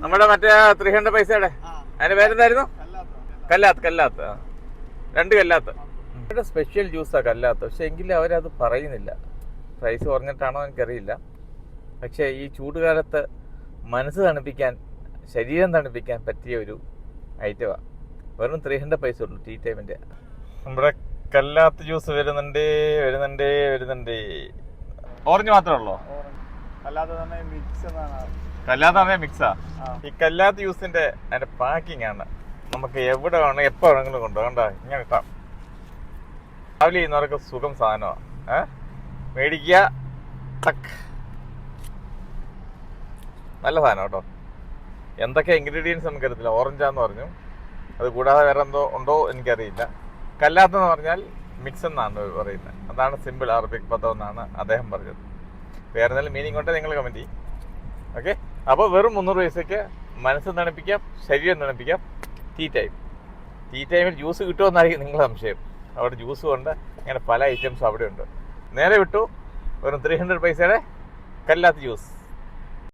നമ്മുടെ മറ്റേ 300 പൈസയുടെ അതിന്റെ പേരെന്തായിരുന്നു? കല്ലാത്ത്. 2 കല്ലാത്ത്. ഇവിടെ സ്പെഷ്യൽ ജ്യൂസാണ് കല്ലാത്ത. പക്ഷെ എങ്കിലും അവരത് പറയുന്നില്ല. പ്രൈസ് കുറഞ്ഞിട്ടാണോ എനിക്കറിയില്ല. പക്ഷേ ഈ ചൂടുകാലത്ത് മനസ്സ് തണുപ്പിക്കാൻ, ശരീരം തണുപ്പിക്കാൻ പറ്റിയ ഒരു ഐറ്റമാണ്. വെറും 300 പൈസ ഉള്ളൂ ടീ ടൈമിൻ്റെ. നമ്മുടെ കല്ലാത്ത ജ്യൂസ് വരുന്നുണ്ടേ. ഓറഞ്ച് മാത്രമേ ഉള്ളൂ? കല്ലാത്ത മിക്സാ. ഈ കല്ലാത്ത ജ്യൂസിന്റെ അതിന്റെ പാക്കിംഗ് ആണ്. നമുക്ക് എവിടെ വേണം എപ്പോൾ വേണമെങ്കിലും കൊണ്ടുപോകാം. കണ്ടോ, ഇങ്ങനെ ഇട്ടാം. ട്രാവൽ ചെയ്യുന്നവർക്ക് സുഖം സാധനമാണ്. മേടിക്കുക, ടക്ക്. നല്ല സാധനം കേട്ടോ. എന്തൊക്കെ ഇൻഗ്രീഡിയൻസ് നമുക്കറിയത്തില്ല. ഓറഞ്ചാന്ന് പറഞ്ഞു. അത് കൂടാതെ വേറെ എന്തോ ഉണ്ടോ എനിക്കറിയില്ല. കല്ലാത്തെന്ന് പറഞ്ഞാൽ മിക്സ് എന്നാണ് പറയുന്നത്. അതാണ് സിമ്പിൾ അറബിക് പദം എന്നാണ് അദ്ദേഹം പറഞ്ഞത്. വേറെ എന്തെങ്കിലും മീനിങ് ഉണ്ടെങ്കിൽ നിങ്ങൾ കമൻറ്റ് ചെയ്യും. ഓക്കെ, അപ്പോൾ വെറും 300 പൈസയ്ക്ക് മനസ്സ് തണുപ്പിക്കാം, ശരീരം തണുപ്പിക്കാം. ടീ ടൈമിൽ ജ്യൂസ് കിട്ടുമെന്നായിരിക്കും നിങ്ങളുടെ സംശയം. അവിടെ ജ്യൂസും ഉണ്ട്, അങ്ങനെ പല ഐറ്റംസും അവിടെ ഉണ്ട്. നേരെ വിട്ടു, വെറും 300 പൈസയുടെ കല്ലാത്ത ജ്യൂസ്.